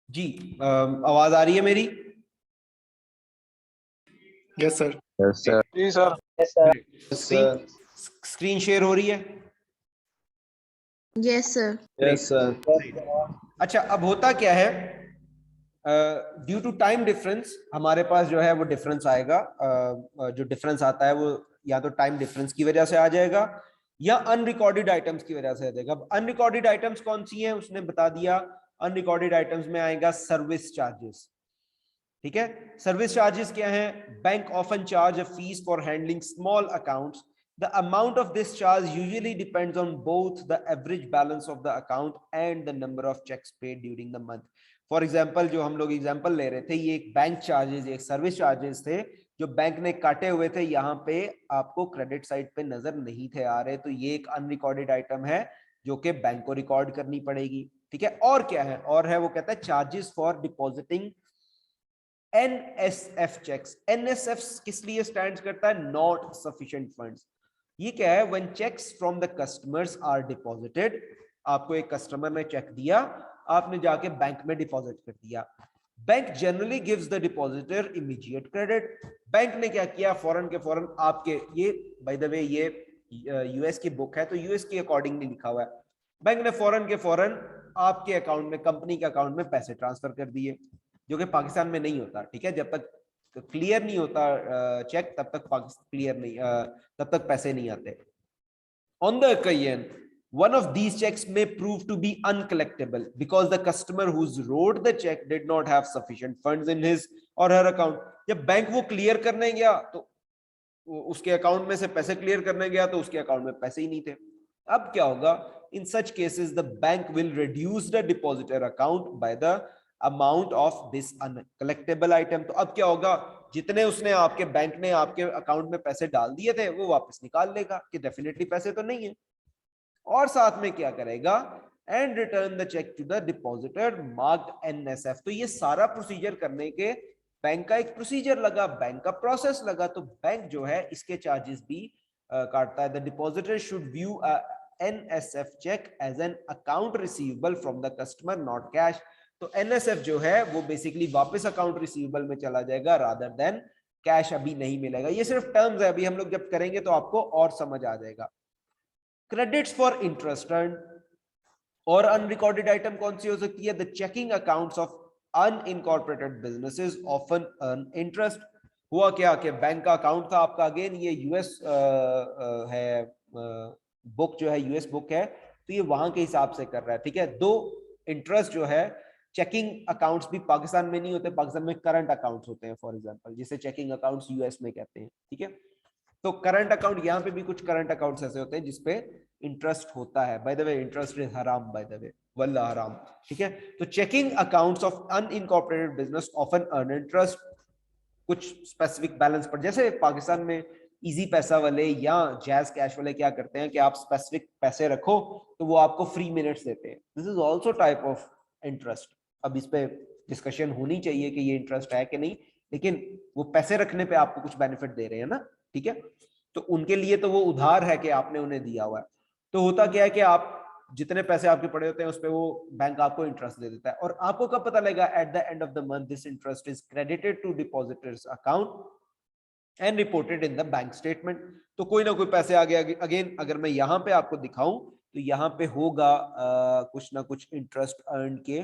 जी आवाज आ रही है मेरी? Yes sir. Yes sir. जी सर। स्क्रीन स्क्रीन शेयर हो रही है? Yes sir. Yes sir. अच्छा, अब होता क्या है, ड्यू टू टाइम डिफरेंस हमारे पास जो है वो डिफरेंस आएगा। जो डिफरेंस आता है वो या तो टाइम डिफरेंस की वजह से आ जाएगा या अनरिकॉर्डेड आइटम्स की वजह से आ जाएगा। अब अनरिकॉर्डेड आइटम्स कौन सी हैं उसने बता दिया। अनरिकॉर्डेड आइटम्स में आएगा सर्विस चार्जेस। ठीक है, सर्विस चार्जेस क्या है? Bank often charge a fees for handling small accounts. The amount of this charge usually depends on both the average balance of the account and the number of checks paid during the month. For example जो हम लोग example ले रहे थे, ये एक bank charges, एक service charges थे जो बैंक ने काटे हुए थे, यहाँ पे आपको क्रेडिट साइड पे नजर नहीं थे आ रहे, तो ये एक अनरिकॉर्डेड आइटम है जो कि बैंक को रिकॉर्ड करनी पड़ेगी। ठीक है, और क्या है? और है वो कहता है charges for depositing NSF cheques. NSF किस लिए स्टैंड करता है? Not sufficient funds. ये क्या है? When cheques from the customers are deposited, आपको एक कस्टमर ने चेक दिया, आपने जाके बैंक में डिपॉजिट कर दिया। Bank generally gives the depositor immediate credit. Bank ने क्या किया? फौरन के फौरन आपके, ये बाय द वे ये यूएस की बुक है तो यूएस के अकॉर्डिंग नहीं लिखा हुआ है। बैंक ने फौरन के फौरन आपके अकाउंट में, कंपनी के अकाउंट में पैसे ट्रांसफर कर दिए, जो कि पाकिस्तान में नहीं होता। ठीक है, जब तक क्लियर नहीं होता चेक तब तक क्लियर नहीं, तब तक पैसे नहीं आते। On the occasion, one of these checks may prove to be uncollectible because the customer who's wrote the check did not have sufficient funds in his or her account. जब bank वो clear करने गया तो उसके account में से पैसे clear करने गया तो उसके अकाउंट में पैसे ही नहीं थे। अब क्या होगा? In such cases the bank will reduce the depositor account by the amount of this uncollectable item. तो अब क्या होगा? जितने उसने आपके बैंक ने आपके अकाउंट में पैसे डाल दिए थे वो वापस निकाल लेगा कि डेफिनेटली पैसे तो नहीं है, और साथ में क्या करेगा? And return the cheque to the depositor marked NSF। तो ये सारा प्रोसीजर करने के बैंक का एक प्रोसीजर लगा, बैंक का प्रोसेस लगा, तो बैंक जो है इसके चार्जेस भी काटता है। The depositor should view NSF cheque as an account receivable from the customer not cash. तो NSF जो है वो बेसिकली वापस अकाउंट रिसीवेबल में चला जाएगा रादर देन कैश, अभी नहीं मिलेगा। ये सिर्फ टर्म्स है, अभी हम लोग जब करेंगे तो आपको और समझ आ जाएगा। क्रेडिट्स फॉर इंटरेस्ट अर्न और अनरिकॉर्डेड आइटम कौन सी हो सकती है? The checking accounts of unincorporated businesses often earn interest. हुआ क्या कि बैंक का अकाउंट था आपका, अगेन ये यूएस है, बुक जो है यूएस बुक है, तो ये वहां के हिसाब से कर रहा है। ठीक है, दो इंटरेस्ट जो है, चेकिंग अकाउंट्स भी पाकिस्तान में नहीं होते, पाकिस्तान में करंट अकाउंट्स होते हैं फॉर एग्जांपल, जिसे चेकिंग अकाउंट्स यूएस में कहते हैं। ठीक है, तो करंट अकाउंट, यहाँ पे भी कुछ करंट अकाउंट्स ऐसे होते हैं जिसपे इंटरेस्ट होता है। By the way interest is हराम, बाय द वे, वल्लाह हराम। ठीक है, तो checking accounts of unincorporated business often earn interest, कुछ स्पेसिफिक बैलेंस पर। जैसे पाकिस्तान में इजी पैसा वाले या जैज कैश वाले क्या करते हैं कि आप स्पेसिफिक पैसे रखो तो वो आपको फ्री मिनट्स देते हैं। This is also type of interest. अब इस पे डिस्कशन होनी चाहिए कि ये इंटरेस्ट है कि नहीं, लेकिन वो पैसे रखने पे आपको कुछ बेनिफिट दे रहे हैं ना। ठीक है, तो उनके लिए तो वो उधार है कि आपने उन्हें दिया हुआ है। तो होता क्या है कि आप जितने पैसे आपके पड़े होते हैं उस पे वो बैंक आपको इंटरेस्ट दे देता है, और आपको कब पता लगेगा? At the end of the month this interest is credited to depositor's account and reported in the bank statement. तो कोई ना कोई पैसे आ गए। अगेन अगर मैं यहाँ पे आपको दिखाऊं तो यहाँ पे होगा कुछ ना कुछ इंटरेस्ट अर्न के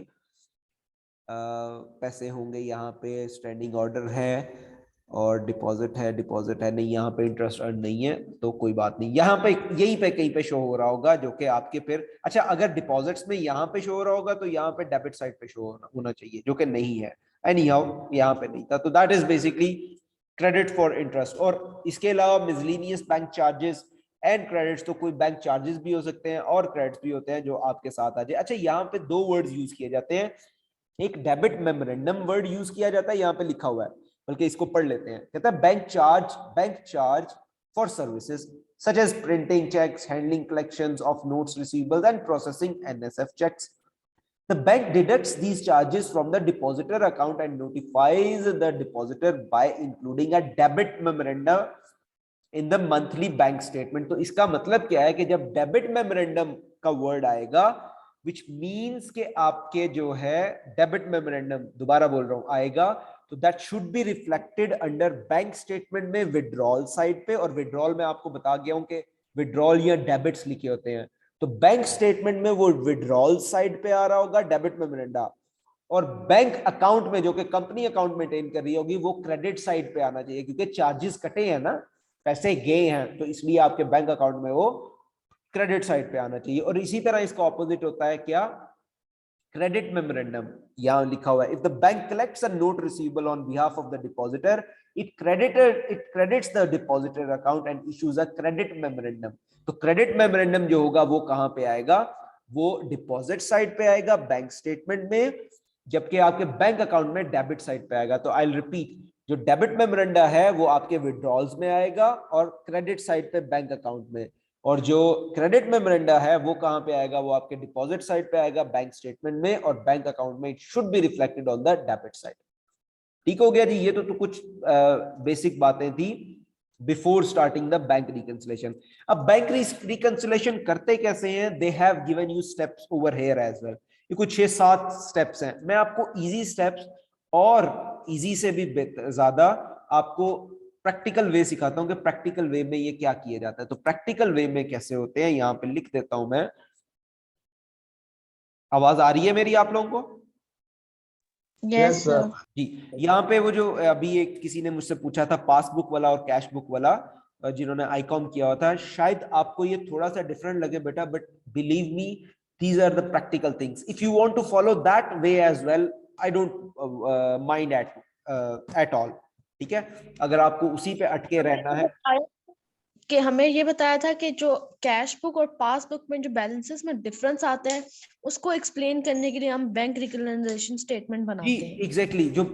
पैसे होंगे। यहाँ पे स्टैंडिंग ऑर्डर है और डिपॉजिट है नहीं, यहाँ पे इंटरेस्ट अर्न नहीं है तो कोई बात नहीं। यहाँ पे यहीं पे कहीं पे शो हो रहा होगा जो कि आपके फिर, अच्छा अगर डिपॉजिट्स में यहाँ पे शो हो रहा होगा तो यहाँ पे डेबिट साइड पे शो होना चाहिए, जो कि नहीं है। एनी हाउ यहाँ पे नहीं था, तो that is basically credit for interest. और इसके अलावा miscellaneous bank charges and credits, तो कोई बैंक चार्जेस भी हो सकते हैं और क्रेडिट्स भी होते हैं जो आपके साथ आ जाए। अच्छा, यहाँ पे दो वर्ड्स यूज किए जाते हैं, एक डेबिट मेमोरेंडम वर्ड यूज किया जाता है, यहाँ पे लिखा हुआ है, बल्कि इसको पढ़ लेते हैं। कहता है bank charge for services such as printing cheques, handling collections of notes receivables and processing NSF cheques. The bank deducts these charges from the depositor account and notifies the depositor by including a debit memorandum in the monthly bank statement. तो इसका मतलब क्या है कि जब debit memorandum का word आएगा, which means कि आपके जो है डेबिट मेमोरेंडम, दोबारा बोल रहा हूं, आएगा, तो that should be reflected under bank statement में विड्रॉल साइड पे। और विड्रॉल में आपको बता गया हूं कि विड्रॉल या डेबिट्स लिखे होते हैं, तो बैंक स्टेटमेंट में वो विड्रॉल साइड पे आ रहा होगा डेबिट मेमोरेंडम, और बैंक अकाउंट में जो कि कंपनी अकाउंट मेंटेन कर रही होगी वो क्रेडिट साइड पे आना चाहिए, क्योंकि चार्जेस कटे हैं ना, पैसे गए हैं, तो इसलिए आपके बैंक अकाउंट में वो क्रेडिट साइड पे आना चाहिए। और इसी तरह इसका ऑपोजिट होता है क्या, क्रेडिट मेमोरेंडम, यहां लिखा हुआ है, if the bank collects a note receivable on behalf of the depositor, it credits the depositor account and issues a credit memorandum. तो क्रेडिट मेमोरेंडम जो होगा वो कहां पे आएगा, वो डिपॉजिट साइड पे आएगा बैंक स्टेटमेंट में, जबकि आपके बैंक अकाउंट में डेबिट साइड पे आएगा। तो आई विल रिपीट, जो डेबिट मेमोरेंडा है वो आपके विड्रॉल्स में आएगा और क्रेडिट साइड पे बैंक अकाउंट में, और जो क्रेडिट मेमोरेंडा है वो कहां पे आएगा, वो आपके डिपॉजिट साइड पे आएगा बैंक स्टेटमेंट में, और बैंक अकाउंट में it should be reflected on the debit side. ठीक हो गया जी, ये तो कुछ बेसिक बातें थी before starting the bank reconciliation. अब बैंक रिकंसिलेशन करते कैसे हैं, they have given you steps over here as well. ये कुछ 6-7 स्टेप्स हैं, मैं आपको इजी स्टेप्स और इजी से भी ज्यादा आपको प्रैक्टिकल वे सिखाता हूं कि प्रैक्टिकल वे में ये क्या किया जाता है। तो प्रैक्टिकल वे में कैसे होते हैं, यहां पे लिख देता हूं मैं। आवाज आ रही है मेरी आप लोगों को? Yes sir. जी, यहाँ पे वो जो अभी एक किसी ने मुझसे पूछा था पासबुक वाला और कैश बुक वाला, जिन्होंने आईकॉम किया हुआ था, शायद आपको ये थोड़ा सा डिफरेंट लगे बेटा, but believe me these are the practical things. If you want to follow that way as well, I don't mind at all. ठीक है, अगर आपको उसी पे अटके रहना है। कि हमें ये बताया था कि जो कैश बुक और पासबुक में जो बैलेंसेस में डिफरेंस आता है उसको एक्सप्लेन करने के लिए हम बैंक रिकंसिलिएशन स्टेटमेंट जी बनाते हैं। एग्जैक्टली, जो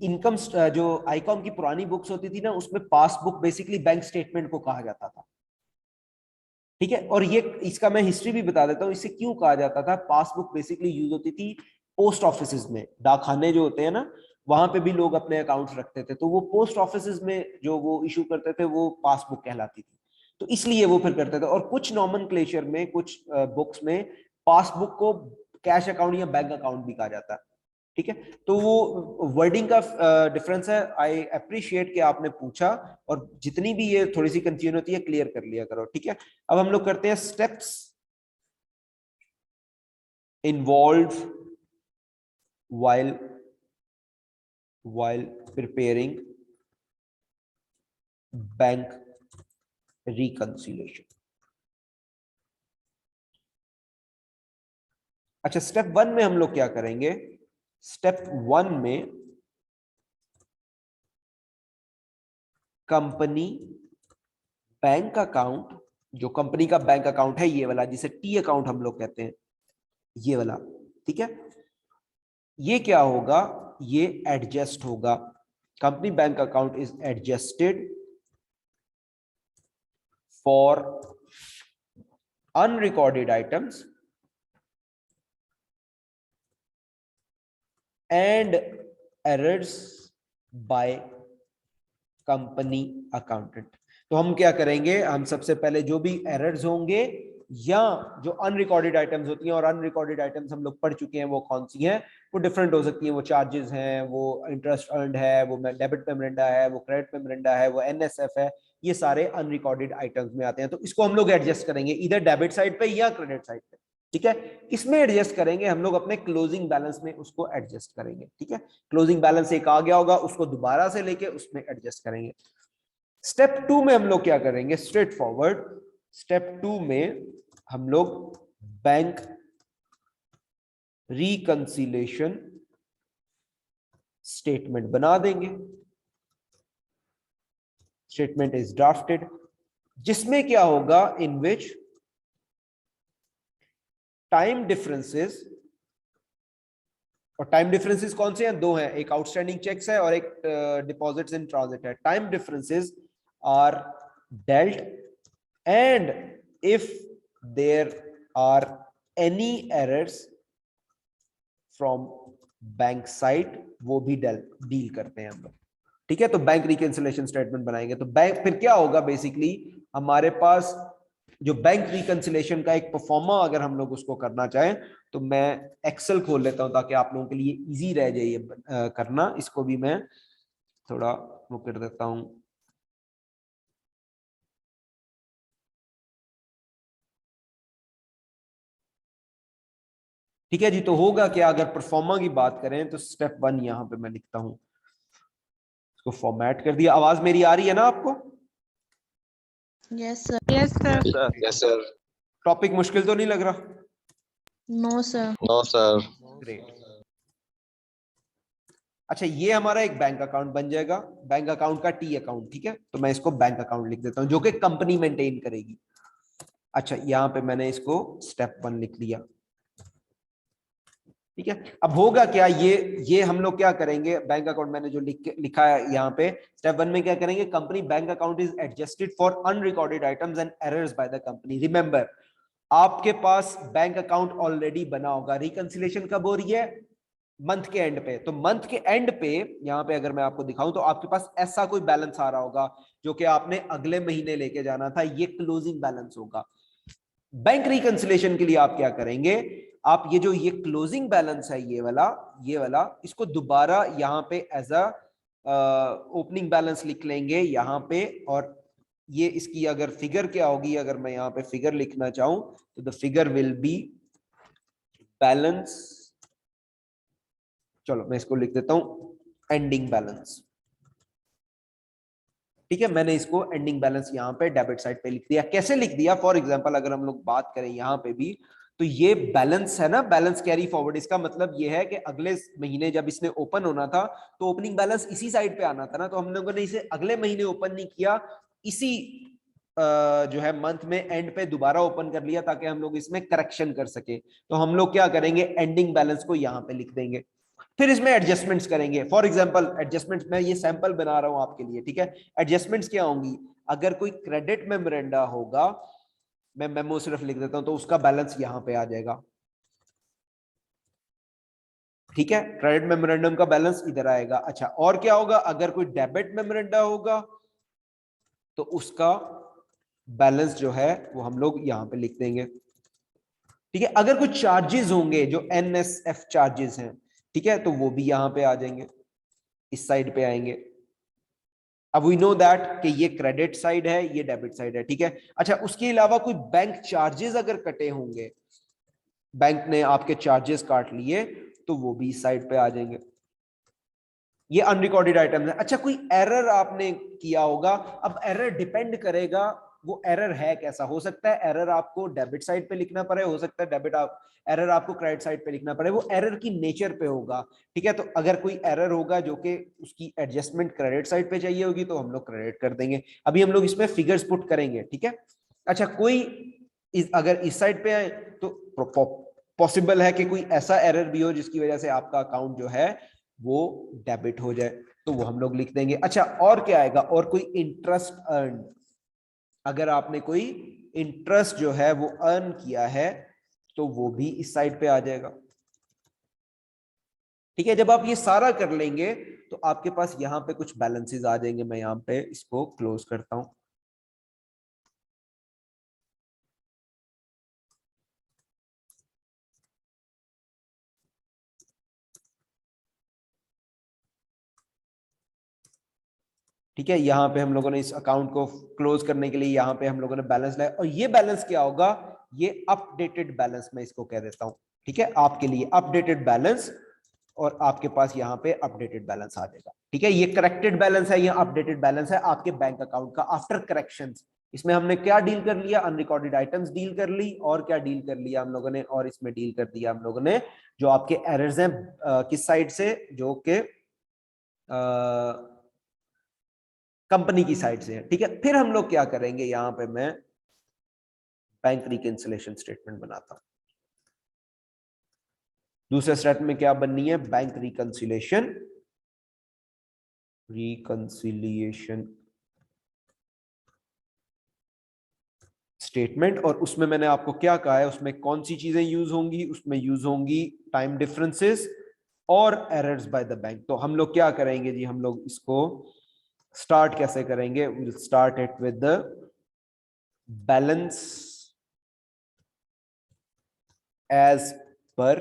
इनकम जो आईकॉम की पुरानी बुक्स होती थी ना, उसमें पासबुक बेसिकली बैंक स्टेटमेंट को कहा जाता था। ठीक है, और ये इसका मैं हिस्ट्री भी बता देता हूँ, इसे क्यों कहा जाता था। पासबुक बेसिकली यूज होती थी पोस्ट ऑफिस में, डाकखाने जो होते हैं ना, वहां पे भी लोग अपने अकाउंट्स रखते थे, तो वो पोस्ट ऑफिस में जो वो इशू करते थे वो पासबुक कहलाती थी, तो इसलिए वो फिर करते थे। और कुछ नॉमेनक्लेचर में, कुछ बुक्स में पासबुक को कैश अकाउंट या बैंक अकाउंट भी कहा जाता है। ठीक है, तो वो वर्डिंग का डिफरेंस है। आई अप्रिशिएट कि आपने पूछा, और जितनी भी ये थोड़ी सी कंफ्यूजन होती है क्लियर कर लिया करो। ठीक है, अब हम लोग करते हैं steps involve while preparing bank reconciliation. अच्छा, स्टेप 1 में हम लोग क्या करेंगे, स्टेप 1 में कंपनी बैंक अकाउंट, जो कंपनी का बैंक अकाउंट है ये वाला, जिसे टी अकाउंट हम लोग कहते हैं, ये वाला। ठीक है, ये क्या होगा, ये एडजस्ट होगा। Company bank account is adjusted for unrecorded items and errors by company accountant. तो हम क्या करेंगे, हम सबसे पहले जो भी एरर्स होंगे या जो अनरिकॉर्डेड आइटम्स होती हैं, और अनरिकॉर्डेड आइटम्स हम लोग पढ़ चुके हैं वो कौन सी हैं, वो डिफरेंट हो सकती है, वो चार्जेस हैं, वो इंटरेस्ट अर्नड है, वो डेबिट मेमोरेंडा है, वो क्रेडिट मेमोरेंडा है, वो एनएसएफ है, ये सारे अनरिकॉर्डेड आइटम्स में आते हैं। तो इसको हम लोग एडजस्ट करेंगे इधर डेबिट साइड पे या क्रेडिट साइड पे। ठीक है, इसमें एडजस्ट करेंगे हम लोग अपने क्लोजिंग बैलेंस में, उसको एडजस्ट करेंगे। ठीक है, क्लोजिंग बैलेंस एक आ गया होगा, उसको दोबारा से लेके उसमें एडजस्ट करेंगे। स्टेप 2 में हम लोग क्या करेंगे, स्ट्रेट फॉरवर्ड, स्टेप 2 में हम लोग बैंक रिकंसिलिएशन स्टेटमेंट बना देंगे। स्टेटमेंट इज ड्राफ्टेड, जिसमें क्या होगा, इन विच टाइम डिफरेंसेस, और टाइम डिफरेंसेस कौन से हैं, दो हैं, एक आउटस्टैंडिंग चेक्स है और एक डिपॉजिट्स इन ट्रांजिट है। Time differences are dealt and if there are any errors from bank side वो भी डील करते हैं हम लोग। ठीक है, तो बैंक रिकंसिलिएशन स्टेटमेंट बनाएंगे। तो बैंक फिर क्या होगा, बेसिकली हमारे पास जो बैंक रिकंसिलिएशन का एक परफॉर्मा अगर हम लोग उसको करना चाहें तो मैं एक्सेल खोल लेता हूं ताकि आप लोगों के लिए इजी रह जाए ये करना। इसको भी मैं थोड़ा वो कर देता हूं। ठीक है जी, तो होगा क्या, अगर परफॉर्मा की बात करें तो स्टेप 1 यहां पे मैं लिखता हूं, इसको फॉर्मेट कर दिया। आवाज मेरी आ रही है ना आपको? Yes sir. Yes sir. Yes, sir. Topic मुश्किल तो नहीं लग रहा? No sir. No, sir. Great. अच्छा, ये हमारा एक बैंक अकाउंट बन जाएगा, बैंक अकाउंट का टी अकाउंट। ठीक है, तो मैं इसको बैंक अकाउंट लिख देता हूं जो कि कंपनी मेंटेन करेगी। अच्छा, यहां पे मैंने इसको स्टेप 1 लिख लिया। ठीक है, अब होगा क्या, ये हम लोग क्या करेंगे, बैंक अकाउंट मैंने जो लिखा है यहाँ पे स्टेप 1 में क्या करेंगे, company bank account is adjusted for unrecorded items and errors by the company. Remember, आपके पास बैंक अकाउंट ऑलरेडी बना होगा। रिकंसिलिएशन कब हो रही है? मंथ के एंड पे। तो मंथ के एंड पे यहाँ पे अगर मैं आपको दिखाऊं तो आपके पास ऐसा कोई बैलेंस आ रहा होगा जो कि आपने अगले महीने लेके जाना था, ये क्लोजिंग बैलेंस होगा। बैंक रिकंसिलिएशन के लिए आप क्या करेंगे, आप ये क्लोजिंग बैलेंस है ये वाला इसको दोबारा यहाँ पे एज अ ओपनिंग बैलेंस लिख लेंगे यहाँ पे। और ये इसकी अगर फिगर क्या होगी, अगर मैं यहाँ पे फिगर लिखना चाहूं तो the figure will be balance, चलो मैं इसको लिख देता हूं एंडिंग बैलेंस। ठीक है, मैंने इसको एंडिंग बैलेंस यहाँ पे डेबिट साइड पे लिख दिया। कैसे लिख दिया, फॉर एग्जांपल अगर हम लोग बात करें यहाँ पे भी, तो ये बैलेंस है ना, बैलेंस कैरी फॉरवर्ड। इसका मतलब ये है कि अगले महीने जब इसने ओपन होना था तो ओपनिंग बैलेंस इसी साइड पे आना था ना, तो हम लोगों ने इसे अगले महीने ओपन नहीं किया, इसी जो है मंथ में एंड पे दोबारा ओपन कर लिया ताकि हम लोग इसमें करेक्शन कर सके। तो हम लोग क्या करेंगे, एंडिंग बैलेंस को यहाँ पे लिख देंगे, फिर इसमें एडजस्टमेंट्स करेंगे। फॉर एग्जांपल एडजस्टमेंट्स, मैं ये सैंपल बना रहा हूं आपके लिए। ठीक है, एडजस्टमेंट्स क्या होंगी, अगर कोई क्रेडिट मेमोरेंडा होगा, मैं मेमो सिर्फ लिख देता हूं तो उसका बैलेंस यहां पे आ जाएगा। ठीक है, क्रेडिट मेमोरेंडम का बैलेंस इधर आएगा। अच्छा, और क्या होगा, अगर कोई डेबिट मेमोरेंडा होगा तो उसका बैलेंस जो है वो हम लोग यहां पे लिख देंगे। ठीक है, अगर कुछ चार्जेस होंगे जो NSF चार्जेस हैं, ठीक है, तो वो भी यहां पे आ जाएंगे, इस साइड पे आएंगे। अब वी नो दैट कि ये क्रेडिट साइड है, ये डेबिट साइड है। ठीक है, अच्छा, उसके अलावा कोई बैंक चार्जेस अगर कटे होंगे, बैंक ने आपके चार्जेस काट लिए, तो वो भी इस साइड पे आ जाएंगे। ये अनरिकॉर्डेड आइटम्स है। अच्छा, कोई एरर आपने किया होगा, अब एरर डिपेंड करेगा वो एरर है कैसा। हो सकता है एरर आपको डेबिट साइड पे लिखना पड़े, हो सकता है एरर आपको क्रेडिट साइड पे लिखना पड़े, वो एरर की नेचर पे होगा। ठीक है, तो अगर कोई एरर होगा जो कि उसकी एडजस्टमेंट क्रेडिट साइड पे चाहिए होगी तो हम लोग क्रेडिट कर देंगे। अभी हम लोग इसमें फिगर्स पुट करेंगे। ठीक है, अच्छा, कोई अगर इस साइड पे आए तो पॉसिबल है कि कोई ऐसा एरर भी हो जिसकी वजह से आपका अकाउंट जो है वो डेबिट हो जाए, तो वो हम लोग लिख देंगे। अच्छा, और क्या आएगा, और कोई इंटरेस्ट अर्न, अगर आपने कोई इंटरेस्ट जो है वो अर्न किया है तो वो भी इस साइड पे आ जाएगा। ठीक है, जब आप ये सारा कर लेंगे तो आपके पास यहां पे कुछ बैलेंसेस आ जाएंगे। मैं यहां पे इसको क्लोज करता हूं। ठीक है, यहां पे हम लोगों ने इस अकाउंट को क्लोज करने के लिए यहां पे हम लोगों ने बैलेंस लाया, और ये बैलेंस क्या होगा, ये अपडेटेड बैलेंस मैं इसको कह देता हूं। ठीक है, आपके लिए अपडेटेड बैलेंस, और आपके पास यहाँ पे अपडेटेड बैलेंस आ जाएगा। ठीक है, ये करेक्टेड बैलेंस है, ये अपडेटेड बैलेंस है आपके बैंक अकाउंट का आफ्टर करेक्शंस। इसमें हमने क्या डील कर लिया, अनरिकॉर्डेड आइटम्स डील कर ली, और क्या डील कर लिया हम लोगों ने, और इसमें डील कर दिया हम लोगों ने जो आपके एरर्स हैं किस साइड से, जो कि कंपनी की साइड से है। ठीक है, फिर हम लोग क्या करेंगे, यहां पे मैं बैंक रिकंसिलिएशन स्टेटमेंट बनाता हूं। दूसरे स्टेटमेंट में क्या बननी है, बैंक रिकंसिलिएशन स्टेटमेंट, और उसमें मैंने आपको क्या कहा है, उसमें कौन सी चीजें यूज होंगी, उसमें यूज होंगी टाइम डिफरेंसेस और एरर्स बाय द बैंक। तो हम लोग क्या करेंगे जी, हम लोग इसको स्टार्ट कैसे करेंगे, will start it with the balance as per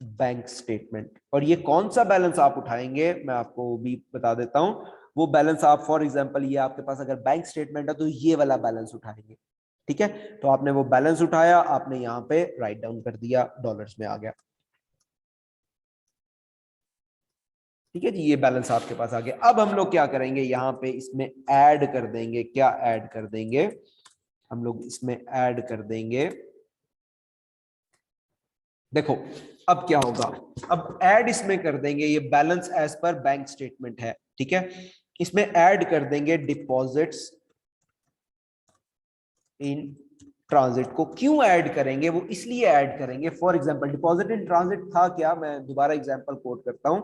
bank statement. और ये कौन सा बैलेंस आप उठाएंगे मैं आपको भी बता देता हूं। वो बैलेंस आप, फॉर एग्जांपल ये आपके पास अगर बैंक स्टेटमेंट है तो ये वाला बैलेंस उठाएंगे, ठीक है। तो आपने वो बैलेंस उठाया, आपने यहाँ पे राइट डाउन कर दिया, डॉलर्स में आ गया, ठीक है जी, ये बैलेंस आपके पास आ गया। अब हम लोग क्या करेंगे, यहाँ पे इसमें ऐड कर देंगे, क्या ऐड कर देंगे, हम लोग इसमें ऐड कर देंगे, देखो अब क्या होगा, अब ऐड इसमें कर देंगे, ये balance as per bank statement है, ठीक है। इसमें ऐड कर देंगे डिपॉजिट्स इन ट्रांजिट को। क्यों ऐड करेंगे, वो इसलिए ऐड करेंगे, for example deposit in transit था क्या, मैं दोबारा एग्जांपल कोट करता हूं।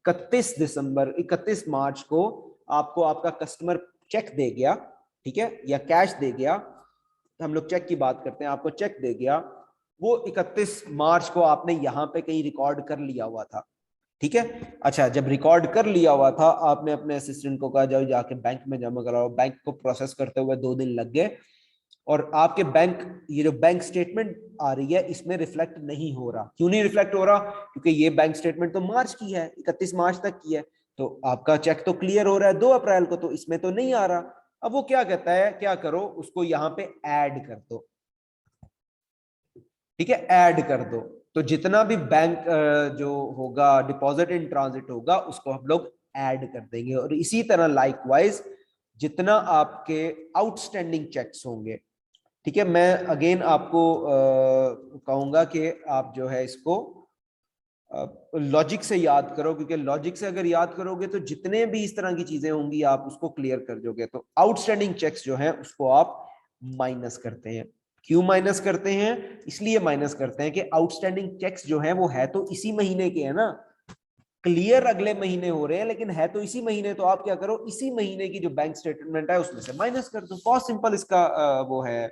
31 मार्च को आपको आपका कस्टमर चेक दे गया, ठीक है, या कैश दे गया, हम लोग चेक की बात करते हैं, आपको चेक दे गया, वो 31 मार्च को आपने यहाँ पे कहीं रिकॉर्ड कर लिया हुआ था, ठीक है। अच्छा, जब रिकॉर्ड कर लिया हुआ था, आपने अपने असिस्टेंट को कहा जाओ जाके बैंक में जमा कराओ, बैंक को प्रोसेस करते हुए 2 दिन लग गए, और आपके बैंक, ये जो बैंक स्टेटमेंट आ रही है इसमें रिफ्लेक्ट नहीं हो रहा। क्यों नहीं रिफ्लेक्ट हो रहा, क्योंकि ये बैंक स्टेटमेंट तो मार्च की है, 31 मार्च तक की है, तो आपका चेक तो क्लियर हो रहा है 2 अप्रैल को, तो इसमें तो नहीं आ रहा। अब वो क्या कहता है, क्या करो, उसको यहाँ पे ऐड कर दो, ठीक है, ऐड कर दो। तो जितना भी बैंक जो होगा डिपॉजिट इन ट्रांजिट होगा उसको हम लोग ऐड कर देंगे, और इसी तरह लाइकवाइज जितना आपके आउटस्टैंडिंग चेक्स होंगे, ठीक है। मैं अगेन आपको कहूंगा कि आप जो है इसको लॉजिक से याद करो, क्योंकि लॉजिक से अगर याद करोगे तो जितने भी इस तरह की चीजें होंगी आप उसको क्लियर कर दोगे। तो आउटस्टैंडिंग चेक्स जो है उसको आप माइनस करते हैं। क्यों माइनस करते हैं, इसलिए माइनस करते हैं कि आउटस्टैंडिंग चेक्स जो है वो है तो इसी महीने के है ना, क्लियर अगले महीने हो रहे हैं लेकिन है तो इसी महीने, तो आप क्या करो, इसी महीने की जो बैंक स्टेटमेंट है उसमें से माइनस कर दो। बहुत सिंपल इसका वो है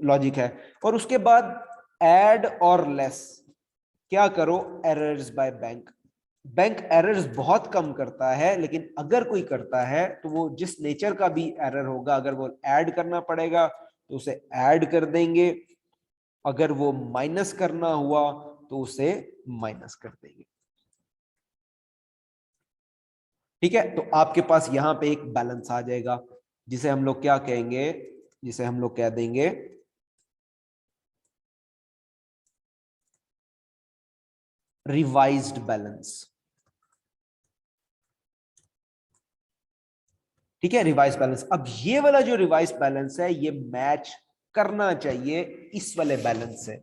लॉजिक है। और उसके बाद ऐड और लेस, क्या करो, errors by bank. Bank errors बहुत कम करता है, लेकिन अगर कोई करता है तो वो जिस नेचर का भी एरर होगा, अगर वो ऐड करना पड़ेगा तो उसे ऐड कर देंगे, अगर वो माइनस करना हुआ तो उसे माइनस कर देंगे, ठीक है। तो आपके पास यहां पे एक बैलेंस आ जाएगा, जिसे हम लोग क्या कहेंगे, जिसे हम लोग कह देंगे रिवाइज्ड बैलेंस, ठीक है, रिवाइज बैलेंस। अब ये वाला जो रिवाइज बैलेंस है ये मैच करना चाहिए इस वाले बैलेंस से,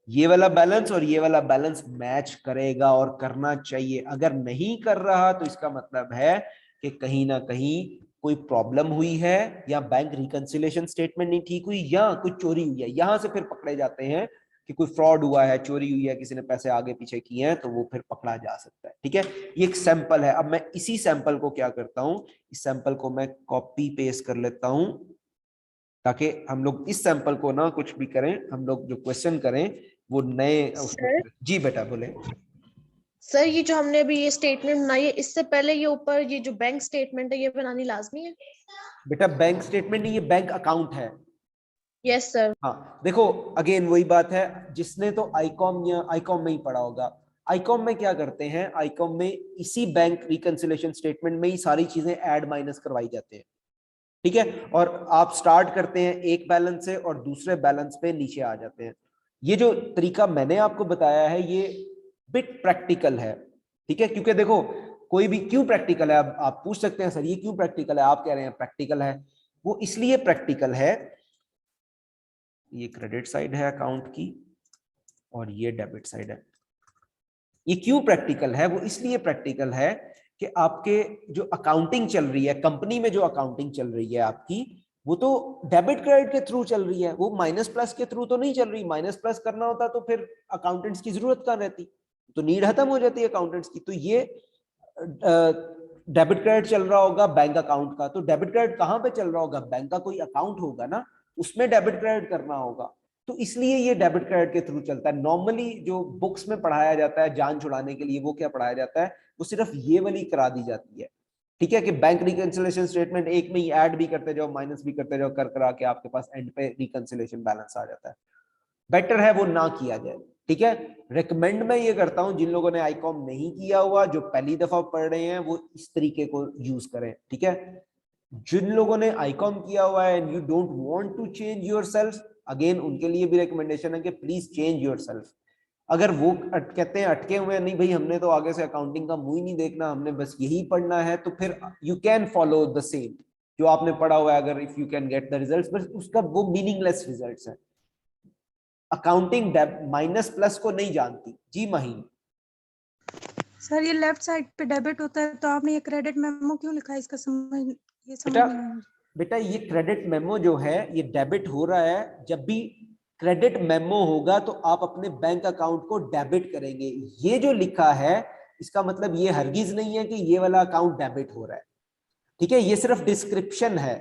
ये वाला बैलेंस और ये वाला बैलेंस मैच करेगा और करना चाहिए। अगर नहीं कर रहा तो इसका मतलब है कि कहीं ना कहीं कोई प्रॉब्लम हुई है, या बैंक रिकंसिलिएशन स्टेटमेंट नहीं ठीक हुई, या कुछ चोरी हुई है। यहां से फिर पकड़े जाते हैं कि कोई फ्रॉड हुआ है, चोरी हुई है, किसी ने पैसे आगे पीछे किए हैं, तो वो फिर पकड़ा जा सकता है, ठीक है। ये एक सैंपल है। अब मैं इसी सैंपल को क्या करता हूं, इस सैंपल को मैं कॉपी पेस्ट कर लेता हूं, ताकि हम लोग इस सैंपल को ना कुछ भी करें, हम लोग जो क्वेश्चन करें वो नए सर, जी बेटा बोले। सर ये जो हमने अभी ये स्टेटमेंट बनाई है, इससे पहले ये ऊपर ये जो बैंक स्टेटमेंट है ये बनानी लाजमी है? बेटा बैंक स्टेटमेंट नहीं, ये बैंक अकाउंट है। Yes sir. हाँ देखो, अगेन वही बात है, जिसने तो आईकॉम या आईकॉम में ही पढ़ा होगा, आईकॉम में क्या करते हैं, आईकॉम में इसी बैंक रिकंसिलिएशन स्टेटमेंट में ही सारी चीजें ऐड माइनस करवाई जाते हैं, ठीक है। और आप स्टार्ट करते हैं एक बैलेंस से और दूसरे बैलेंस पे नीचे आ जाते हैं। ये जो तरीका मैंने आपको बताया है ये बिट प्रैक्टिकल है, ठीक है। क्योंकि देखो, कोई भी क्यों प्रैक्टिकल है, अब आप पूछ सकते हैं सर ये क्यों प्रैक्टिकल है, आप कह रहे हैं प्रैक्टिकल है, वो इसलिए प्रैक्टिकल है, ये क्रेडिट साइड है अकाउंट की और ये डेबिट साइड है। ये क्यों प्रैक्टिकल है, वो इसलिए प्रैक्टिकल है कि आपके जो अकाउंटिंग चल रही है, कंपनी में जो अकाउंटिंग चल रही है आपकी, वो तो डेबिट क्रेडिट के थ्रू चल रही है, वो माइनस प्लस के थ्रू तो नहीं चल रही। माइनस प्लस करना होता तो फिर अकाउंटेंट्स की जरूरत कहाँ रहती, तो नीड खत्म हो जाती है अकाउंटेंट्स की। तो ये डेबिट क्रेडिट चल रहा होगा बैंक अकाउंट का, तो डेबिट क्रेडिट कहाँ पे चल रहा होगा? बैंक का कोई अकाउंट होगा ना, उसमें डेबिट क्रेडिट करना होगा। तो इसलिए ये डेबिट क्रेडिट के थ्रू चलता है। नॉर्मली जो बुक्स में पढ़ाया जाता है जान छुड़ाने के लिए, वो क्या पढ़ाया जाता है? वो सिर्फ ये वाली करा दी जाती है, ठीक है, कि बैंक रिकंसिलिएशन स्टेटमेंट एक में ही ऐड भी करते जाओ, माइनस भी करते जाओ, कर करा के आपके पास एंड पे रिकंसिलिएशन बैलेंस आ जाता है। बेटर है वो ना किया जाए, ठीक है। रिकमेंड मैं ये करता हूं जिन लोगों ने आईकॉम नहीं किया हुआ, जो पहली दफा पढ़ रहे हैं, वो इस तरीके को यूज करें, ठीक है। जिन लोगों ने आईकॉम किया हुआ है and you don't want to change yourself, again उनके लिए भी रिकमेंडेशन है कि प्लीज चेंज योरसेल्फ। अगर वो कहते हैं अटके हुए हैं, नहीं भाई हमने तो आगे से अकाउंटिंग का मुंह ही नहीं देखना, हमने बस यही पढ़ना है, तो फिर you can follow the same जो आपने पढ़ा हुआ है। अगर if you can get the results, बस उसका वो मीनिंगलेस रिजल्ट्स है। अकाउंटिंग माइनस प्लस को नहीं जानती। जी माहीन। सर ये लेफ्ट साइड पे डेबिट होता है, तो आपने ये क्रेडिट मेमो क्यों लिखा है? इसका समझ नहीं आया मुझे। बेटा ये क्रेडिट मेमो जो है ये डेबिट हो रहा है। जब भी क्रेडिट मेमो होगा तो आप अपने बैंक अकाउंट को डेबिट करेंगे। ये जो लिखा है इसका मतलब ये हरगिज नहीं है कि ये वाला अकाउंट डेबिट हो रहा है, ठीक है। ये सिर्फ डिस्क्रिप्शन है,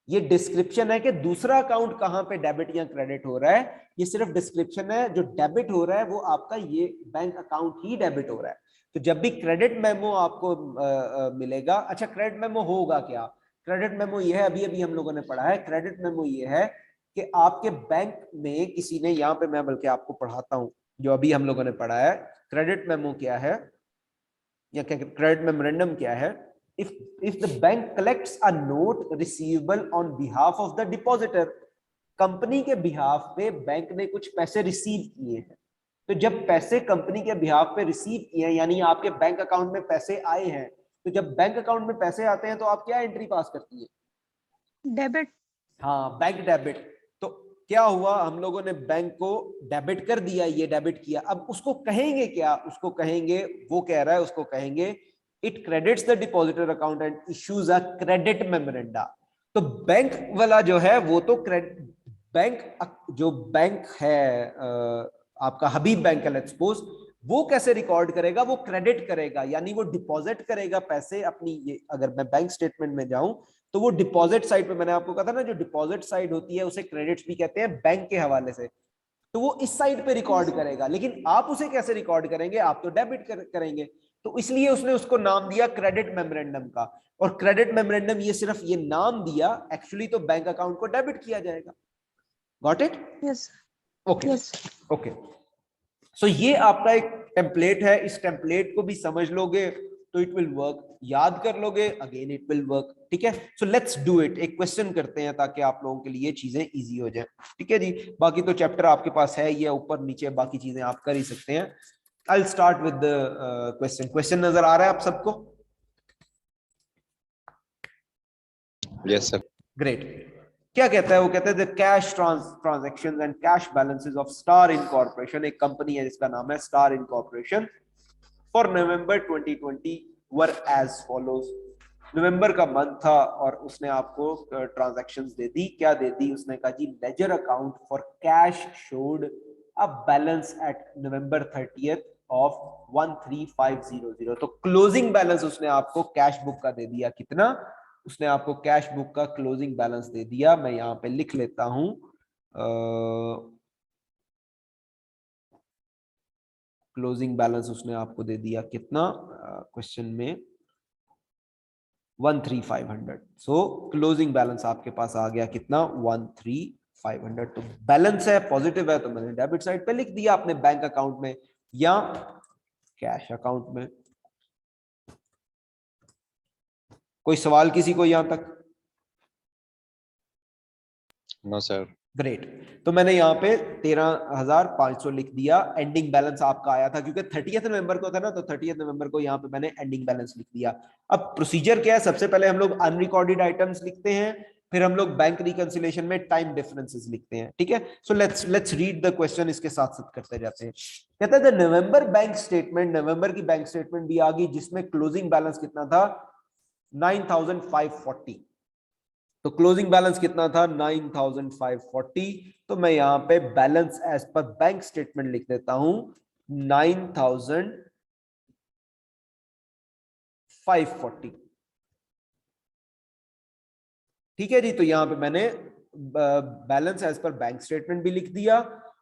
ये डिस्क्रिप्शन है कि दूसरा अकाउंट कहां पे डेबिट या क्रेडिट हो रहा है। ये सिर्फ डिस्क्रिप्शन है। जो डेबिट हो रहा है वो आपका ये बैंक अकाउंट ही डेबिट हो रहा है। तो जब भी क्रेडिट मेमो आपको मिलेगा, अच्छा क्रेडिट मेमो होगा क्या? क्रेडिट मेमो ये है, अभी अभी हम लोगों ने पढ़ा है। क्रेडिट मेमो ये है कि आपके बैंक में किसी ने, यहाँ पे मैं बल्कि आपको पढ़ाता हूं जो अभी हम लोगों ने पढ़ा है। क्रेडिट मेमो क्या है या क्रेडिट मेमोरेंडम क्या है? if the bank collects a note receivable on behalf of the depositor, company के बिहाफ पे बैंक ने कुछ पैसे रिसीव किए हैं। तो जब पैसे कंपनी के बिहाफ पे रिसीव किए हैं, यानी आपके बैंक अकाउंट में पैसे आए हैं, तो जब बैंक अकाउंट में पैसे आते हैं तो आप क्या एंट्री पास करती है? डेबिट। हाँ, बैंक डेबिट। तो क्या हुआ, हम लोगों ने बैंक को डेबिट कर दिया, ये डेबिट किया। अब उसको कहेंगे क्या? उसको कहेंगे, वो कह रहा है उसको कहेंगे it credits the depositor account and issues a credit memoranda. तो बैंक वाला जो है वो तो बैंक, जो बैंक है आपका हबीब बैंक है लेट्स सपोज, वो कैसे रिकॉर्ड करेगा? वो क्रेडिट करेगा, यानी वो डिपॉजिट करेगा पैसे अपनी। ये अगर मैं बैंक स्टेटमेंट में जाऊं तो वो डिपॉजिट साइड पे, मैंने आपको कहा था ना, जो डिपॉजिट साइड होती है उसे क्रेडिट्स भी कहते हैं बैंक के हवाले से, तो वो इस साइड पे रिकॉर्ड करेगा। लेकिन आप उसे कैसे रिकॉर्ड करेंगे? आप तो डेबिट करेंगे। तो इसलिए उसने उसको नाम दिया क्रेडिट मेमोरेंडम का। और क्रेडिट मेमोरेंडम ये सिर्फ ये नाम दिया, एक्चुअली तो बैंक अकाउंट को डेबिट किया जाएगा। Got it? Yes. Okay yes. Okay. So ये आपका एक टेम्पलेट है, इस टेम्पलेट को भी समझ लोगे तो इट विल वर्क, याद कर लोगे अगेन इट विल वर्क, ठीक है। So let's do it. एक क्वेश्चन करते हैं ताकि आप लोगों के लिए चीजें इजी हो जाए, ठीक है जी। बाकी तो चैप्टर आपके पास है, ये ऊपर नीचे बाकी चीजें आप कर ही सकते हैं। I will start with the question. Question नजर आ रहा है आप सबको? Yes sir. ग्रेट। क्या कहता है वो? कहता है the cash transactions and cash balances of Star Incorporation, एक कंपनी है जिसका नाम है Star Incorporation, for November 2020 were as follows. नवंबर का मंथ था और उसने आपको ट्रांजैक्शंस दे दी। क्या दे दी? उसने कहा जी ledger account for cash showed a balance at November 30th of 13500। तो क्लोजिंग बैलेंस उसने आपको कैश बुक का दे दिया। कितना? उसने आपको कैश बुक का क्लोजिंग बैलेंस दे दिया। मैं यहां पे लिख लेता हूं, क्लोजिंग बैलेंस उसने आपको दे दिया कितना क्वेश्चन में? 13500। सो क्लोजिंग बैलेंस आपके पास आ गया कितना? 13500। तो बैलेंस है, पॉजिटिव है, तो मैंने डेबिट साइड पे लिख दिया अपने बैंक अकाउंट में या कैश अकाउंट में। कोई सवाल किसी को यहां तक? No sir. ग्रेट। तो मैंने यहाँ पे 13,500 लिख दिया। एंडिंग बैलेंस आपका आया था क्योंकि 30th नवंबर को था ना, तो 30th नवंबर को यहाँ पे मैंने एंडिंग बैलेंस लिख दिया। अब प्रोसीजर क्या है? सबसे पहले हम लोग अनरिकॉर्डेड आइटम्स लिखते हैं, फिर हम लोग बैंक रिकंसिलिएशन में टाइम डिफरेंसेस लिखते हैं, ठीक है। So let's read the question, इसके साथ साथ करते जाते हैं। कहता है द नवंबर बैंक स्टेटमेंट, नवंबर की बैंक स्टेटमेंट भी आ गई जिसमें क्लोजिंग बैलेंस कितना था? 9,540। तो क्लोजिंग बैलेंस कितना था? 9,540। तो मैं यहां पे balance as per bank statement लिख देता हूं 9,540 540। ठीक है जी, तो यहां पे मैंने balance as per bank statement भी लिख दिया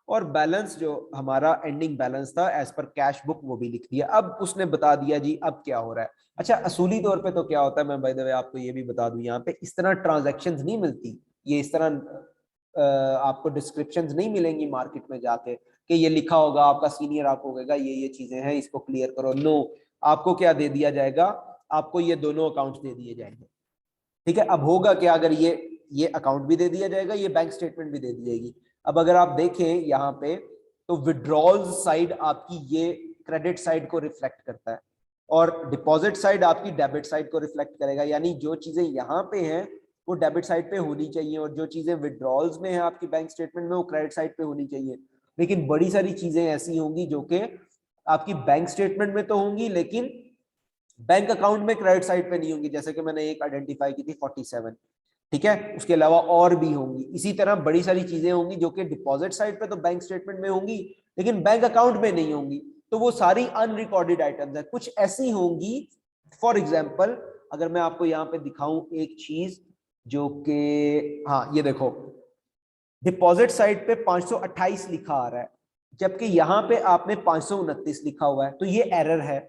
और बैलेंस जो हमारा एंडिंग बैलेंस था एज पर कैश बुक वो भी लिख दिया। अब उसने बता दिया जी अब क्या हो रहा है। अच्छा, असूली तौर पे तो क्या होता है, मैं बाय द वे आपको ये भी बता दूं, यहाँ पे इस तरह ट्रांजैक्शंस नहीं मिलती, ये इस तरह आपको डिस्क्रिप्शंस नहीं मिलेंगी मार्केट में जाके कि ये लिखा होगा आपका सीनियर आपको कहेगा ये चीजें हैं इसको क्लियर करो। नो, आपको क्या दे दिया जाएगा, आपको ये दोनों अकाउंट्स दे दिए जाएंगे। ठीक है, अब होगा क्या, अगर ये अकाउंट भी दे दिया जाएगा, ये बैंक स्टेटमेंट भी दे दी जाएगी। अब अगर आप देखें यहाँ पे तो विड्रॉल साइड आपकी ये क्रेडिट साइड को रिफ्लेक्ट करता है और डिपॉजिट साइड आपकी डेबिट साइड को रिफ्लेक्ट करेगा। यानी जो चीजें यहाँ पे हैं वो डेबिट साइड पे होनी चाहिए और जो चीजें विड्रॉल्स में है आपकी बैंक स्टेटमेंट में वो क्रेडिट साइड पे होनी चाहिए। लेकिन बड़ी सारी चीजें ऐसी होंगी जो कि आपकी बैंक स्टेटमेंट में तो होंगी लेकिन बैंक अकाउंट में क्रेडिट साइड पे नहीं होंगी। जैसे कि मैंने एक आइडेंटिफाई की थी 47, ठीक है, उसके अलावा और भी होंगी। इसी तरह बड़ी सारी चीजें होंगी जो कि डिपॉजिट साइड पे तो बैंक स्टेटमेंट में होंगी लेकिन बैंक अकाउंट में नहीं होंगी, तो वो सारी अनरिकॉर्डेड आइटम्स है। कुछ ऐसी होंगी, फॉर एग्जांपल अगर मैं आपको यहाँ पे दिखाऊं एक चीज जो कि, हाँ ये देखो, डिपॉजिट साइड पे 528 लिखा आ रहा है जबकि यहाँ पे आपने 529 लिखा हुआ है, तो ये एरर है।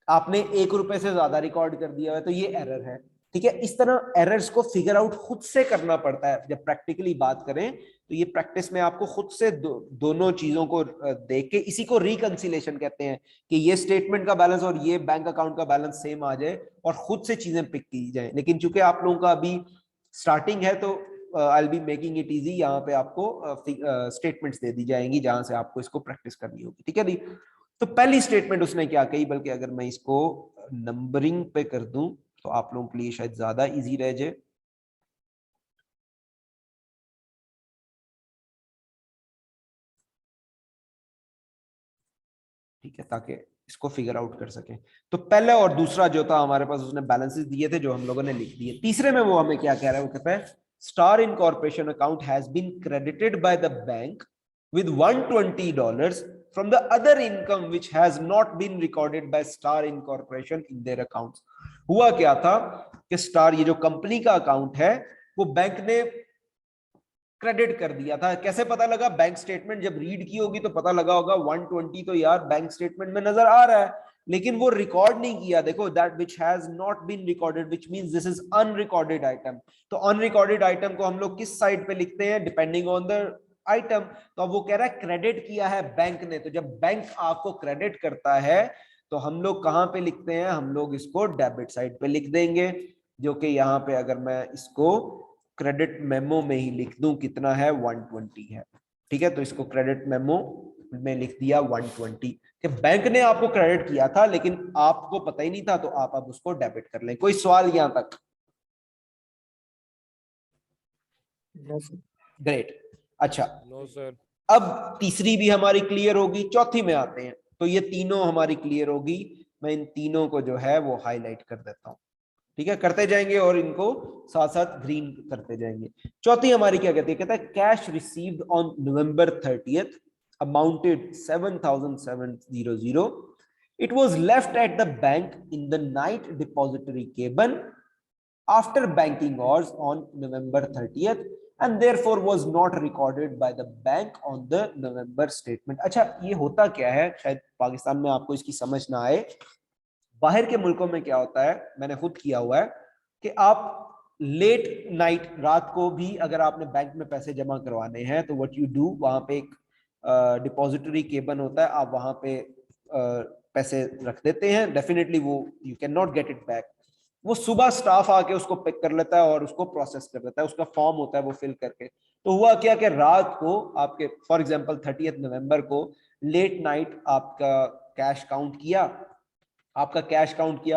आपने 1 रुपए से ज्यादा रिकॉर्ड कर दिया है तो ये एरर है। ठीक है, इस तरह एरर्स को फिगर आउट खुद से करना पड़ता है। जब प्रैक्टिकली बात करें तो ये प्रैक्टिस में आपको खुद से दोनों चीजों को देख के, इसी को रिकंसिलेशन कहते हैं कि ये स्टेटमेंट का बैलेंस और ये बैंक अकाउंट का बैलेंस सेम आ जाए और खुद से चीजें पिक की जाए। लेकिन चूंकि आप लोगों का अभी स्टार्टिंग है तो I will be making it easy, यहाँ पे आपको स्टेटमेंट्स दे दी जाएंगी जहां से आपको इसको प्रैक्टिस करनी होगी। ठीक है जी, तो पहली स्टेटमेंट उसने क्या कही, बल्कि अगर मैं इसको नंबरिंग पे कर दूं तो आप लोगों के लिए शायद ज्यादा इजी रह जाए। ठीक है, ताकि इसको फिगर आउट कर सकें। तो पहला और दूसरा जो था हमारे पास उसने बैलेंसेस दिए थे जो हम लोगों ने लिख दिए। तीसरे में वो हमें क्या कह रहा है, वो कहता है Star Incorporation account has been credited by the bank with $120 from the other income which has not been recorded by Star Incorporation in their accounts। हुआ क्या था कि स्टार, ये जो कंपनी का अकाउंट है, वो बैंक ने क्रेडिट कर दिया था। कैसे पता लगा, बैंक स्टेटमेंट जब रीड की होगी तो पता लगा होगा 120 तो यार बैंक स्टेटमेंट में नजर आ रहा है, लेकिन वो रिकॉर्ड नहीं किया। देखो, that which has not been recorded which means this is unrecorded item. तो अनरिकॉर्डेड आइटम को हम लोग किस साइड पे लिखते हैं, डिपेंडिंग ऑन द आइटम। तो अब वो कह रहा है क्रेडिट किया है बैंक ने, तो जब बैंक आपको क्रेडिट करता है तो हम लोग कहां पे लिखते हैं, हम लोग इसको डेबिट साइड पे लिख देंगे। जो कि यहाँ पे अगर मैं इसको क्रेडिट मेमो में ही लिख दूं कितना है, 120 है। ठीक है, तो इसको क्रेडिट मेमो में लिख दिया 120 कि बैंक ने आपको क्रेडिट किया था लेकिन आपको पता ही नहीं था, तो आप अब उसको डेबिट कर लें। कोई सवाल यहां तक? ग्रेट। अच्छा, नो सर। अब तीसरी भी हमारी क्लियर होगी, चौथी में आते हैं। तो ये तीनों हमारी क्लियर होगी, मैं इन तीनों को जो है वो हाईलाइट कर देता हूं। ठीक है, करते जाएंगे और इनको साथ साथ ग्रीन करते जाएंगे। चौथी हमारी क्या कहती है, कहता है cash received on November 30th amounted 7,700। It was left at the bank in the night depository cabin after banking hours on November 30th and therefore was not recorded by the bank on the November statement। अच्छा, ये होता क्या है, शायद पाकिस्तान में आपको इसकी समझ ना आए। बाहर के मुल्कों में क्या होता है, मैंने खुद किया हुआ है कि आप लेट नाइट, रात को भी अगर आपने बैंक में पैसे जमा करवाने हैं तो व्हाट यू डू, वहां पे एक डिपॉजिटरी केबिन होता है, आप वहां पे पैसे रख देते हैं। डेफिनेटली वो you can not get it back. वो सुबह स्टाफ आके उसको पिक कर लेता है और उसको प्रोसेस कर देता है, उसका फॉर्म होता है वो फिल करके। तो हुआ क्या कि रात को आपके फॉर एग्जांपल 30 नवंबर को लेट नाइट आपका कैश काउंट किया,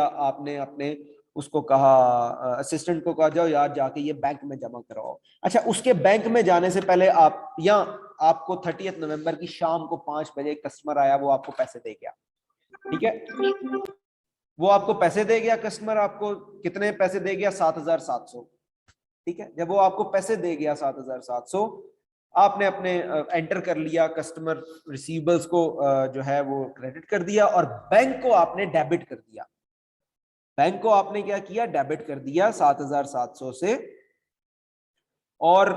आपने अपने उसको कहा, असिस्टेंट को कहा जाओ यार जाके ये बैंक में जमा कराओ। अच्छा, उसके बैंक में जाने से पहले आप, या आपको 30 नवंबर की शाम को 5 बजे एक कस्टमर आया, वो आपको पैसे दे गया। ठीक है, वो आपको पैसे दे गया, कस्टमर आपको कितने पैसे दे गया, 7,700। ठीक है, जब वो आपको पैसे दे गया 7,700, आपने अपने एंटर कर लिया, कस्टमर रिसीवेबल्स को जो है वो क्रेडिट कर दिया और बैंक को आपने डेबिट कर दिया। बैंक को आपने क्या किया, डेबिट कर दिया 7,700 से, और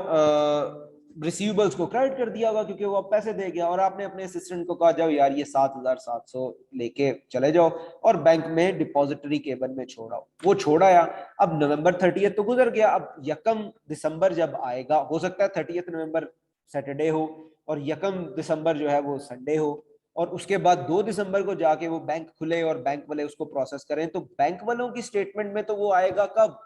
रिसीवेबल्स को क्रेडिट कर दिया होगा क्योंकि वो अब पैसे दे गया, और आपने अपने असिस्टेंट को कहा जाओ यार ये 7,700 लेके चले जाओ और बैंक में डिपॉजिटरी केबिन में छोड़ाओ। वो छोड़ाया, अब नवंबर 30 तो गुजर गया, अब 1 दिसंबर जब आएगा, हो सकता है 30 नवंबर सैटरडे हो और 1 दिसंबर जो है वो संडे हो, और उसके बाद 2 दिसंबर को जाके वो बैंक खुले और बैंक वाले उसको प्रोसेस करें, तो बैंक वालों की स्टेटमेंट में तो वो आएगा कब,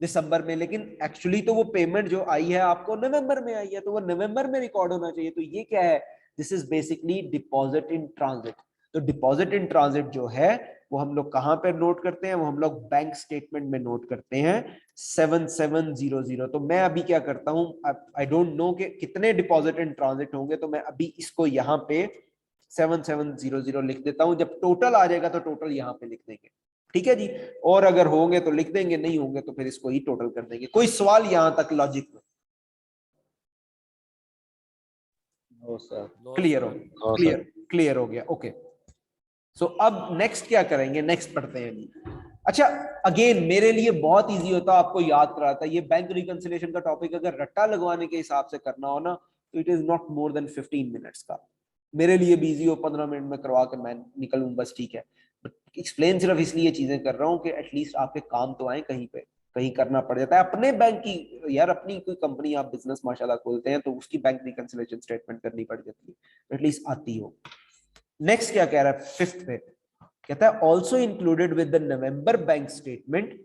दिसंबर में, लेकिन एक्चुअली तो वो पेमेंट जो आई है आपको नवंबर में आई है, तो वो नवंबर में रिकॉर्ड होना चाहिए। तो ये क्या है, this is basically deposit in transit. तो डिपॉजिट इन ट्रांजिट जो है वो हम लोग कहां पर नोट करते हैं, वो हम लोग बैंक स्टेटमेंट में नोट करते हैं 7700। तो मैं अभी क्या करता हूं, आई डोंट नो कि कितने डिपॉजिट इन ट्रांजिट होंगे, तो मैं अभी इसको यहाँ पे 7700 लिख देता हूं। जब टोटल आ जाएगा तो टोटल यहाँ पे लिख देंगे, ठीक है जी, और अगर होंगे तो लिख देंगे, नहीं होंगे तो फिर इसको ही टोटल कर देंगे। कोई सवाल यहां तक लॉजिक में? No sir. क्लियर हो, नो क्लियर हो गया, ओके। सो अब नेक्स्ट क्या करेंगे, नेक्स्ट पढ़ते हैं जी। अच्छा, अगेन मेरे लिए बहुत इजी होता, आपको याद कराता, ये बैंक रिकंसिलिएशन का टॉपिक अगर रट्टा लगवाने के हिसाब से करना हो ना, तो it is not more than 15 minutes का। मेरे लिए भी इजी हो, 15 मिनट में करवा के मैं निकलूं बस, ठीक है। एक्सप्लेन सिर्फ इसलिए चीजें कर रहा हूँ कि एटलीस्ट आपके काम तो आए, कहीं पे कहीं करना पड़ जाता है अपने बैंक की, यार अपनी कोई कंपनी आप बिजनेस माशाल्लाह खोलते हैं तो उसकी बैंक रिकंसिलिएशन स्टेटमेंट करनी पड़ जाती है, तो एटलीस्ट आती हो। नेक्स्ट क्या कह रहा है, 5th पे कहता है also included with the November bank statement.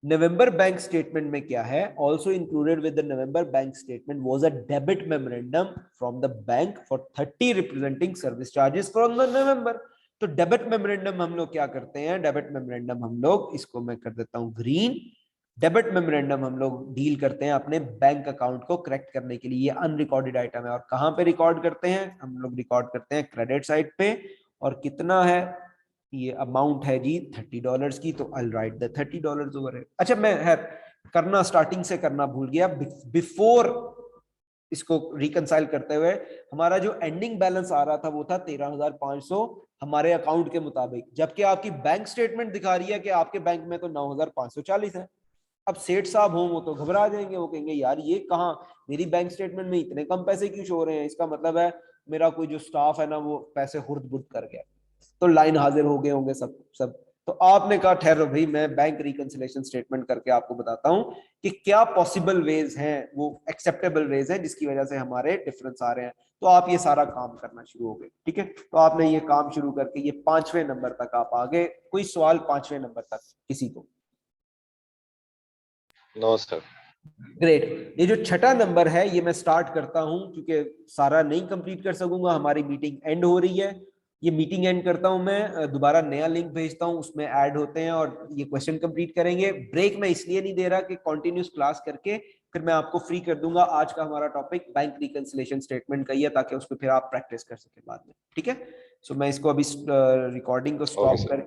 November bank statement में क्या है, also included with the November bank statement was a debit memorandum from the bank for 30 representing service charges from the नवंबर। तो debit memorandum हम लोग क्या करते हैं, debit memorandum हम लोग, इसको मैं कर देता हूं ग्रीन, डेबिट मेमोरेंडम हम लोग डील करते हैं अपने बैंक अकाउंट को करेक्ट करने के लिए। ये अनरिकॉर्डेड आइटम है, और कहां पे रिकॉर्ड करते हैं, हम लोग रिकॉर्ड करते हैं क्रेडिट साइड पे, और कितना है, ये अमाउंट है जी $30 की, तो आई राइट द $30 ओवर है। अच्छा, मैं है करना स्टार्टिंग से करना भूल गया, बिफोर इसको रिकंसाइल करते हुए हमारा जो एंडिंग बैलेंस आ रहा था वो था 13,500 हमारे अकाउंट के मुताबिक, जबकि आपकी बैंक स्टेटमेंट दिखा रही है कि आपके बैंक में तो 9,540 है। अब सेठ साहब हों वो तो घबरा जाएंगे, वो कहेंगे यार ये कहाँ, मेरी बैंक स्टेटमेंट में इतने कम पैसे क्यों शो रहे हैं, इसका मतलब है मेरा कोई जो स्टाफ है ना वो पैसे हुर्द-बुर्द कर गया, तो लाइन हाजिर हो गए होंगे सब सब। तो आपने कहा ठहरो भाई, मैं बैंक रिकंसिलिएशन स्टेटमेंट करके आपको बताता हूं कि क्या पॉसिबल वेज हैं, वो एक्सेप्टेबल वेज हैं जिसकी वजह से हमारे डिफरेंस आ रहे हैं। तो आप ये सारा काम करना शुरू हो गए, ठीक है। तो आपने ये काम शुरू करके ये 5वें नंबर तक आप आ गए। कोई सवाल 5वें नंबर तक किसी को? No sir. ग्रेट। ये जो 6ठा नंबर है ये मैं स्टार्ट करता हूं, क्योंकि सारा नहीं कंप्लीट कर सकूंगा, हमारी मीटिंग एंड हो रही है। ये मीटिंग एंड करता हूं मैं, दोबारा नया लिंक भेजता हूं, उसमें ऐड होते हैं और ये क्वेश्चन कंप्लीट करेंगे। ब्रेक मैं इसलिए नहीं दे रहा कि कंटिन्यूस क्लास करके फिर मैं आपको फ्री कर दूंगा। आज का हमारा टॉपिक बैंक रिकंसिलिएशन स्टेटमेंट का ही है, ताकि उस पर फिर आप प्रैक्टिस कर सके बाद में, ठीक है। सो मैं इसको अभी रिकॉर्डिंग को स्टॉप कर